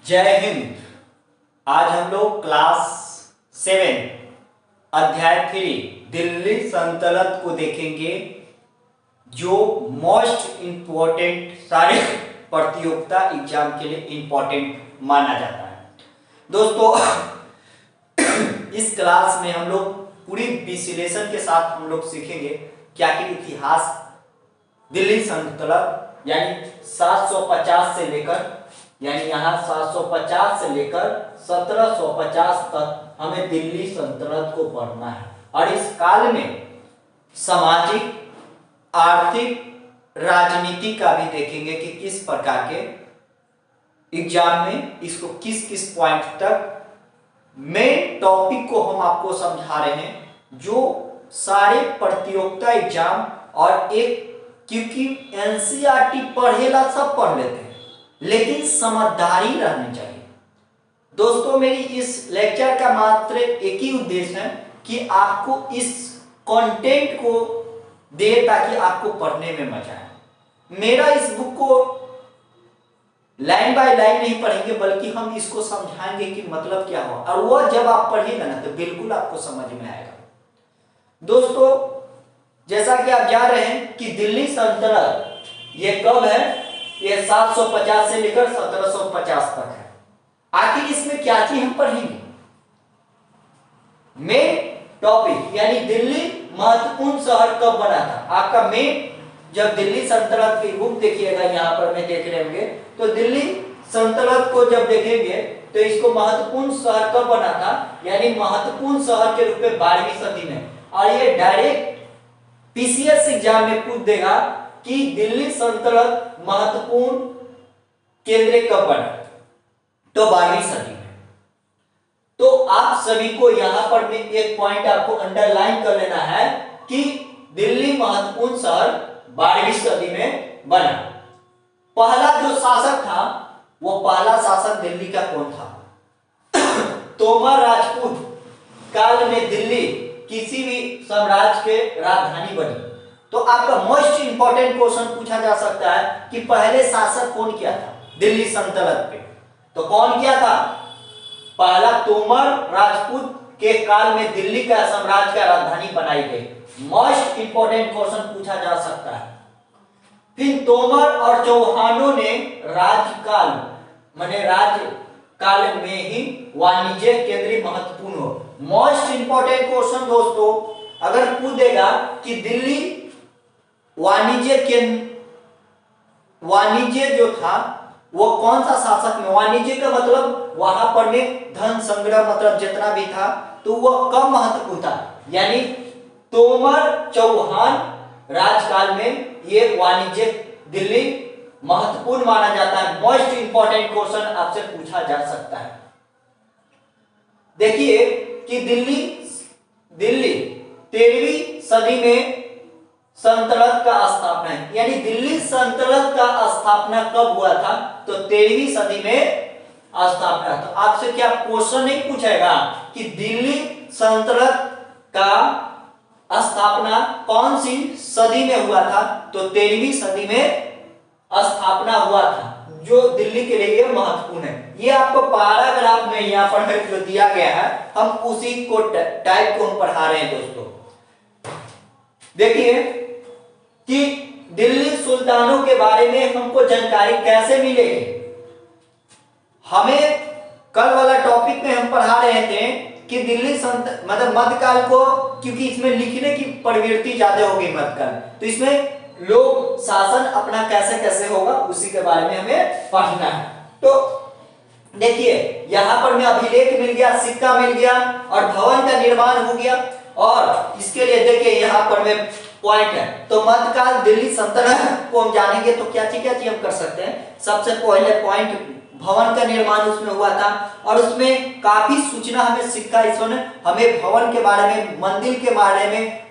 जय हिंद। आज हम लोग क्लास 7 अध्याय 3 दिल्ली सल्तनत को देखेंगे, जो मोस्ट इम्पोर्टेंट सारे प्रतियोगिता एग्जाम के लिए इम्पोर्टेंट माना जाता है। दोस्तों इस क्लास में हम लोग पूरी विश्लेषण के साथ हम लोग सीखेंगे क्या कि इतिहास दिल्ली सल्तनत यानी 750 से लेकर यानी यहाँ 750 से लेकर 1750 तक हमें दिल्ली सल्तनत को पढ़ना है। और इस काल में सामाजिक, आर्थिक, राजनीति का भी देखेंगे कि किस प्रकार के एग्जाम में इसको किस किस पॉइंट तक मेन टॉपिक को हम आपको समझा रहे हैं, जो सारे प्रतियोगिता एग्जाम और एक क्योंकि एनसीईआरटी पढ़ेला सब पढ़ लेते हैं, लेकिन समझदारी रहनी चाहिए। दोस्तों मेरी इस लेक्चर का मात्र एक ही उद्देश्य है कि आपको इस कंटेंट को दे ताकि आपको पढ़ने में मजा आए। मेरा इस बुक को लाइन बाय लाइन नहीं पढ़ेंगे, बल्कि हम इसको समझाएंगे कि मतलब क्या हुआ, और वह जब आप पढ़िएगा ना तो बिल्कुल आपको समझ में आएगा। दोस्तों जैसा कि आप जान रहे हैं कि दिल्ली सल्तनत ये कब है, ये 750 से लेकर 1750 तक है। आखिर इसमें क्या चीज हम पढ़ेंगे, मेन टॉपिक यानी दिल्ली महत्वपूर्ण शहर कब बना था। आपका मेन जब दिल्ली सल्तनत की बुक देखिएगा, यहां पर मैं देख रहे होंगे, तो दिल्ली सल्तनत को जब देखेंगे तो इसको महत्वपूर्ण शहर कब बना था, यानी महत्वपूर्ण शहर के रूप में 12वीं सदी में। और ये डायरेक्ट पीसीएस एग्जाम में पूछ देगा कि दिल्ली सल्तनत महत्वपूर्ण केंद्र कब बना, तो 12वीं सदी में। तो आप सभी को यहां पर में एक पॉइंट आपको अंडरलाइन कर लेना है कि दिल्ली महत्वपूर्ण शहर 12वीं सदी में बना। पहला जो शासक था, वो पहला शासक दिल्ली का कौन था? तोमर राजपूत काल में दिल्ली किसी भी साम्राज्य के राजधानी बनी। तो आपका मोस्ट इंपॉर्टेंट क्वेश्चन पूछा जा सकता है कि पहले शासक कौन किया था दिल्ली सल्तनत पे, तो कौन किया था? पहला तोमर राजपूत के काल में दिल्ली का साम्राज्य का राजधानी बनाई गई। मोस्ट इंपॉर्टेंट क्वेश्चन पूछा जा सकता है। फिर तोमर और चौहानों ने राजकाल माने राजकाल में ही वाणिज्य केंद्र महत्वपूर्ण हो। मोस्ट इंपॉर्टेंट क्वेश्चन दोस्तों, अगर पूछेगा कि दिल्ली वाणिज्य जो था वो कौन सा शासक में, वाणिज्य का मतलब वहां पर में धन संग्रह मतलब जितना भी था, तो वह कब महत्वपूर्ण था, यानी तोमर चौहान राजकाल में ये वाणिज्य दिल्ली महत्वपूर्ण माना जाता है। मोस्ट इंपॉर्टेंट क्वेश्चन आपसे पूछा जा सकता है। देखिए कि दिल्ली 13वीं सदी में सल्तनत का स्थापना है, यानी दिल्ली सल्तनत का स्थापना कब हुआ था, तो 13वीं सदी में स्थापना। तो आपसे क्या क्वेश्चन नहीं पूछेगा कि दिल्ली सल्तनत का स्थापना कौन सी सदी में हुआ था, तो 13वीं सदी में स्थापना हुआ था, जो दिल्ली के लिए महत्वपूर्ण है। ये आपको पैराग्राफ में यहाँ पर जो दिया गया है, हम उसी को टाइप को हम पढ़ा रहे हैं। दोस्तों देखिए कि दिल्ली सुल्तानों के बारे में हमको जानकारी कैसे मिलेगी। हमें कल वाला टॉपिक में हम पढ़ा रहे थे कि दिल्ली मतलब मध्यकाल को, क्योंकि इसमें लिखने की प्रवृत्ति ज्यादा होगी मध्यकाल, तो इसमें लोग शासन अपना कैसे कैसे होगा उसी के बारे में हमें पढ़ना है। तो देखिए यहां पर में अभिलेख मिल गया, सिक्का मिल गया और भवन का निर्माण हो गया। और इसके लिए देखिए यहां पर में पॉइंट है, तो मध्यकाल दिल्ली सल्तनत को हम जानेंगे तो क्या चीज हम कर सकते हैं। सबसे पहले पॉइंट भवन का निर्माण उसमें हुआ था, और उसमें काफी सूचना हमें सिक्का इसमें हमें भवन के बारे में, मंदिर के बारे में,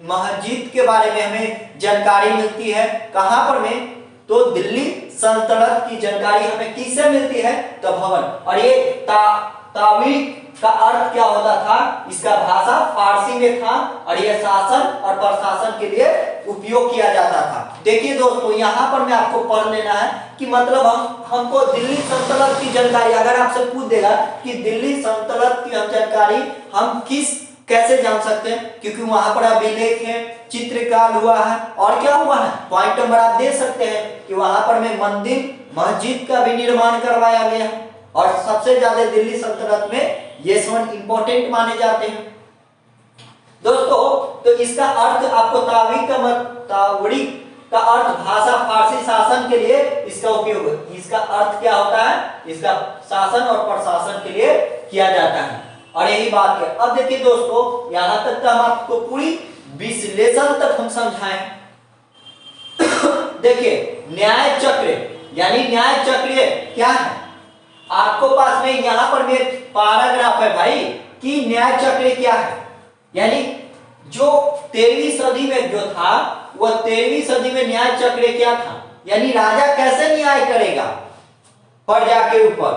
मस्जिद के बारे में हमें जानकारी मिलती है। कहां पर में, तो दिल्ली सल्तनत की जानकारी हमें किससे मिलती है, तो भवन। और ये तावीक का अर्थ क्या होता था, इसका भाषा फारसी में था, और यह शासन और प्रशासन के लिए उपयोग किया जाता था। देखिए दोस्तों, यहाँ पर मैं आपको पढ़ लेना है कि मतलब हमको दिल्ली सल्तनत की जानकारी, अगर आपसे पूछ देगा कि दिल्ली सल्तनत की हम जानकारी हम कैसे जान सकते हैं, क्योंकि वहां पर अभिलेख है, चित्रकार हुआ है, और क्या हुआ है, पॉइंट नंबर आप दे सकते हैं कि वहां पर में मंदिर मस्जिद का भी निर्माण करवाया गया है, और सबसे ज्यादा दिल्ली सल्तनत में ये सब इंपॉर्टेंट माने जाते हैं। दोस्तों, तो इसका अर्थ आपको तावड़िक का अर्थ भाषा फारसी शासन के लिए इसका उपयोग, इसका अर्थ क्या होता है, इसका शासन और प्रशासन के लिए किया जाता है, और यही बात है। अब देखिए दोस्तों, यहां तक हम आपको पूरी विश्लेषण तक हम समझाएं। देखिए न्याय चक्र, यानी न्याय चक्र क्या है, आपको पास में यहां पर में पैराग्राफ है भाई कि न्याय चक्र क्या है। यानी जो 13वीं सदी में जो था, वह 13वीं सदी में न्याय चक्र क्या था, यानी राजा कैसे न्याय करेगा प्रजा के ऊपर,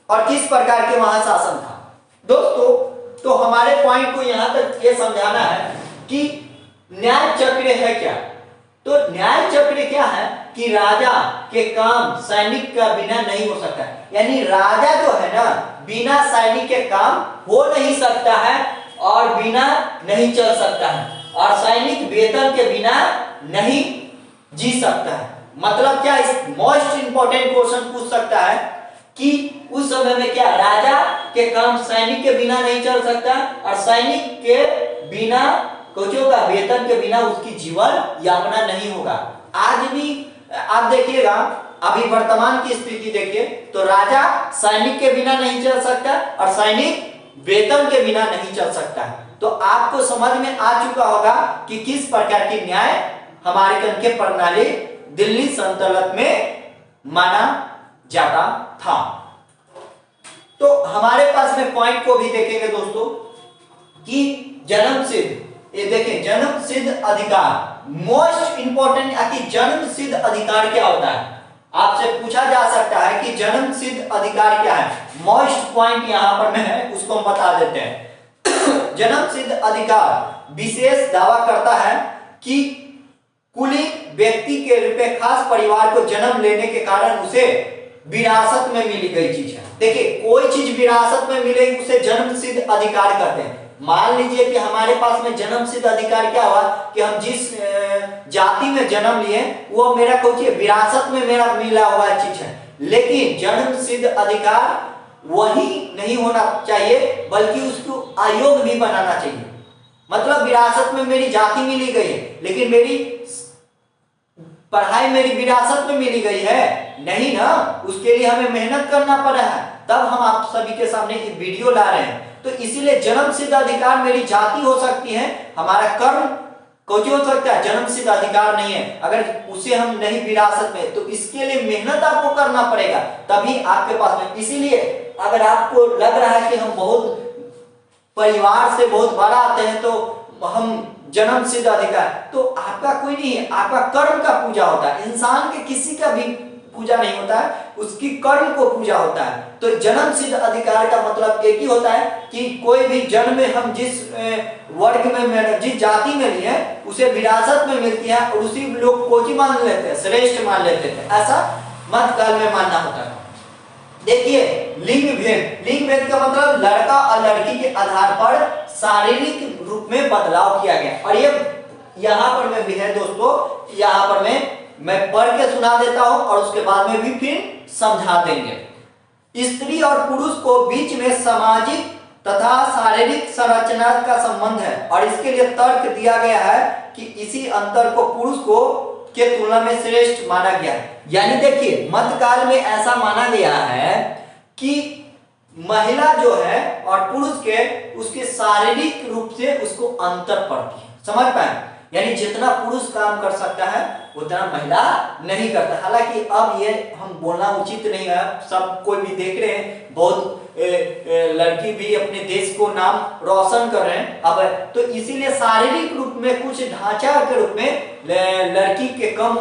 और किस प्रकार के वहां शासन था। दोस्तों, तो हमारे पॉइंट को यहां तक ये समझाना है कि न्याय चक्र है क्या। तो न्याय चक्र क्या है कि राजा के काम सैनिक का बिना नहीं हो सकता, यानी राजा जो है ना, बिना सैनिक के काम हो नहीं सकता है, और बिना नहीं चल सकता है, और सैनिक वेतन के बिना नहीं जी सकता है। मतलब क्या, इस मोस्ट इंपोर्टेंट क्वेश्चन पूछ सकता है कि उस समय में क्या राजा के काम सैनिक के बिना नहीं चल सकता, और सैनिक के बिना कोचों का वेतन के बिना उसकी जीवन यापना नहीं होगा। आज भी आप देखिएगा, अभी वर्तमान की स्थिति देखिए, तो राजा सैनिक के बिना नहीं चल सकता, और सैनिक वेतन के बिना नहीं चल सकता है। तो आपको समझ में आ चुका होगा कि किस प्रकार की न्याय हमारे कन के प्रणाली दिल्ली सल्तनत में माना जाता था। तो हमारे पास में पॉइंट को भी देखेंगे दोस्तों कि जन्म सिद्ध, ये देखें जन्म सिद्ध अधिकार, मोस्ट इंपोर्टेंट कि जन्म सिद्ध अधिकार क्या होता है, आपसे पूछा जा सकता है कि जन्म सिद्ध अधिकार क्या है। मोस्ट पॉइंट यहां पर में है, उसको हम बता देते हैं। जन्म सिद्ध अधिकार विशेष दावा करता है कि कुलीन व्यक्ति के रूपे खास परिवार को जन्म लेने के कारण उसे विरासत में मिली गई चीज है। देखिए, कोई चीज विरासत में मिलेगी उसे जन्म सिद्ध अधिकार कहते हैं। मान लीजिए कि हमारे पास में जन्म सिद्ध अधिकार क्या हुआ कि हम जिस जाति में जन्म लिए वो मेरा कुछ विरासत में मेरा मिला हुआ चीज है, लेकिन जन्म सिद्ध अधिकार वही नहीं होना चाहिए, बल्कि उसको आयोग भी बनाना चाहिए। मतलब विरासत में मेरी जाति मिली गई है, लेकिन मेरी पढ़ाई मेरी विरासत में मिली गई है नहीं ना, उसके लिए हमें मेहनत करना पड़ा है, तब हम आप सभी के सामने ये वीडियो ला रहे हैं। तो इसीलिए जन्म सिद्ध अधिकार मेरी जाति हो सकती है, हमारा कर्म कुछ हो सकता है, जन्म सिद्ध अधिकार नहीं है। अगर उसे हम नहीं विरासत में, तो इसके लिए मेहनत आपको करना पड़ेगा, तभी आपके पास में। इसीलिए अगर आपको लग रहा है कि हम बहुत परिवार से बहुत बड़ा आते हैं तो हम जन्म सिद्ध अधिकार, तो आपका कोई नहीं है, आपका कर्म का पूजा होता है। इंसान के किसी का भी पूजा नहीं होता है, उसकी कर्म को पूजा होता है। तो जन्म सिद्ध अधिकार का मतलब एक ही होता है कि कोई भी जन्म में हम जिस वर्ग में जिस जाति में लिए उसे विरासत में मिलती है, और उसी लोग को ही मान लेते हैं, श्रेष्ठ मान लेते थे। ऐसा मध्यकाल में मानना होता है। देखिए लिंग भेद, लिंग भेद का मतलब लड़का और लड़की के आधार पर शारीरिक रूप में बदलाव किया गया। और ये यहाँ पर में भी है दोस्तों, यहाँ पर मैं पढ़ के सुना देता हूं और उसके बाद में भी फिर समझा देंगे। स्त्री और पुरुष को बीच में सामाजिक तथा शारीरिक संरचना का संबंध है, और इसके लिए तर्क दिया गया है कि इसी अंतर को पुरुष को के तुलना में श्रेष्ठ माना गया है। यानी देखिए मध्यकाल में ऐसा माना गया है कि महिला जो है और पुरुष के उसके शारीरिक रूप से उसको अंतर पड़ती है, समझ पाए। यानी जितना पुरुष काम कर सकता है उतना महिला नहीं करता। हालांकि अब ये हम बोलना उचित नहीं है, सब कोई भी देख रहे हैं, बहुत लड़की भी अपने देश को नाम रोशन कर रहे हैं अब। तो इसीलिए शारीरिक रूप में कुछ ढांचा के रूप में लड़की के कम,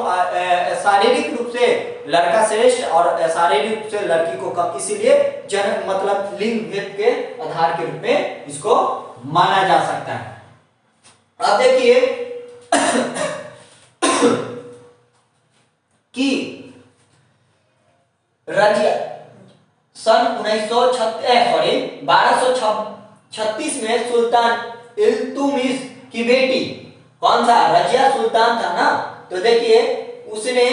शारीरिक रूप से लड़का श्रेष्ठ और शारीरिक रूप से लड़की को कम, इसीलिए जन्म मतलब लिंग भेद के आधार के रूप में इसको माना जा सकता है। अब देखिए कि रजिया सन 1236 में सुल्तान इल्तुतमिश की बेटी, कौन सा, रजिया सुल्तान था ना, तो देखिए उसने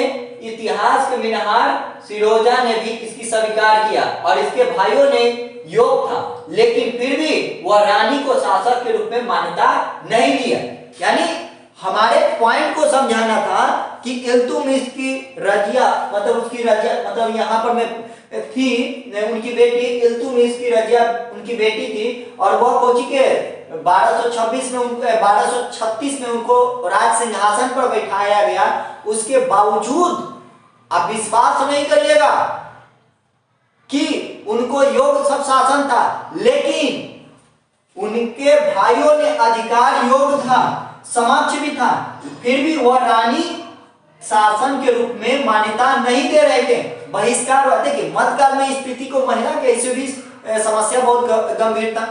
इतिहास के मिनहार सिरोजा ने भी इसकी स्वीकार किया और इसके भाइयों ने योग था, लेकिन फिर भी वह रानी को शासक के रूप में मान्यता नहीं दिया। यानी हमारे पॉइंट को समझाना था कि इल्तुतमिश की रजिया मतलब उसकी रजिया मतलब यहाँ पर मैं थी उनकी बेटी इल्तुतमिश की रजिया उनकी बेटी थी और वह कोची के 1236 में उनको राज सिंहासन पर बैठाया गया। उसके बावजूद आप विश्वास नहीं करिएगा कि उनको योग सब शासन था, लेकिन उनके भाइयों ने अधिकार योग था, समक्ष भी था, फिर भी वह रानी शासन के रूप में मान्यता नहीं दे रहे थे, बहिष्कार हुआ। देखिए मध्यकाल में स्थिति को महिला के ऐसे भी समस्या बहुत गंभीर था।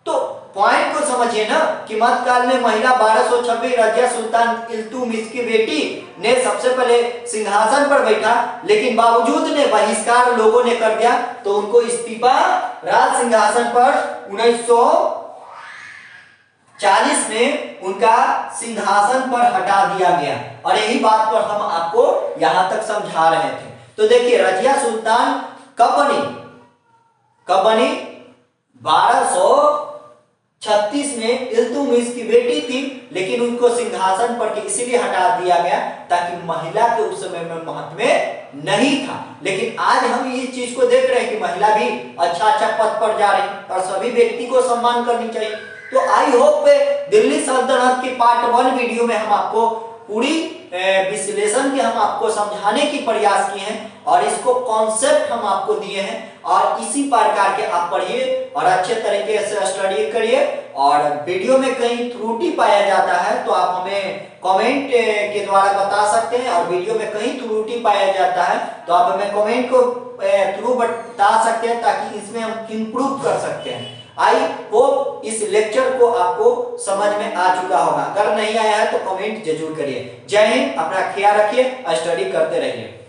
तो पॉइंट को समझिए ना कि मध्यकाल में महिला 1226 रजिया सुल्तान इल्तुतमिश की बेटी ने सबसे पहले सिंहासन पर बैठा, लेकिन बावजूद ने बहिष्कार लोगों ने कर दिया, तो उनको इस्तीफा राज सिंहासन पर 1940 में उनका सिंहासन पर हटा दिया गया। और यही बात पर हम आपको यहां तक समझा रहे थे। तो देखिए रजिया सुल्तान कब बनी 1236 में इल्तुतमिश की बेटी थी, लेकिन उनको सिंहासन पर इसीलिए हटा दिया गया ताकि महिला के उस समय में महत्व नहीं था। लेकिन आज हम इस चीज को देख रहे हैं कि महिला भी अच्छा पद पर जा रही और सभी व्यक्ति को सम्मान करनी चाहिए। तो आई होप दिल्ली सल्तनत की पार्ट 1 वीडियो में हम आपको पूरी विश्लेषण के हम आपको समझाने की प्रयास किए हैं और इसको कॉन्सेप्ट हम आपको दिए हैं और इसी प्रकार के आप पढ़िए और अच्छे तरीके से स्टडी करिए। और वीडियो में कहीं त्रुटि पाया जाता है तो आप हमें कमेंट के द्वारा बता सकते हैं, और वीडियो में कहीं त्रुटि पाया जाता है तो आप हमें कमेंट को थ्रू बता सकते हैं ताकि इसमें हम इम्प्रूव कर सकते हैं। आई होप इस लेक्चर को आपको समझ में आ चुका होगा। अगर नहीं आया है तो कमेंट जरूर करिए। जय हिंद, अपना ख्याल रखिए, स्टडी करते रहिए।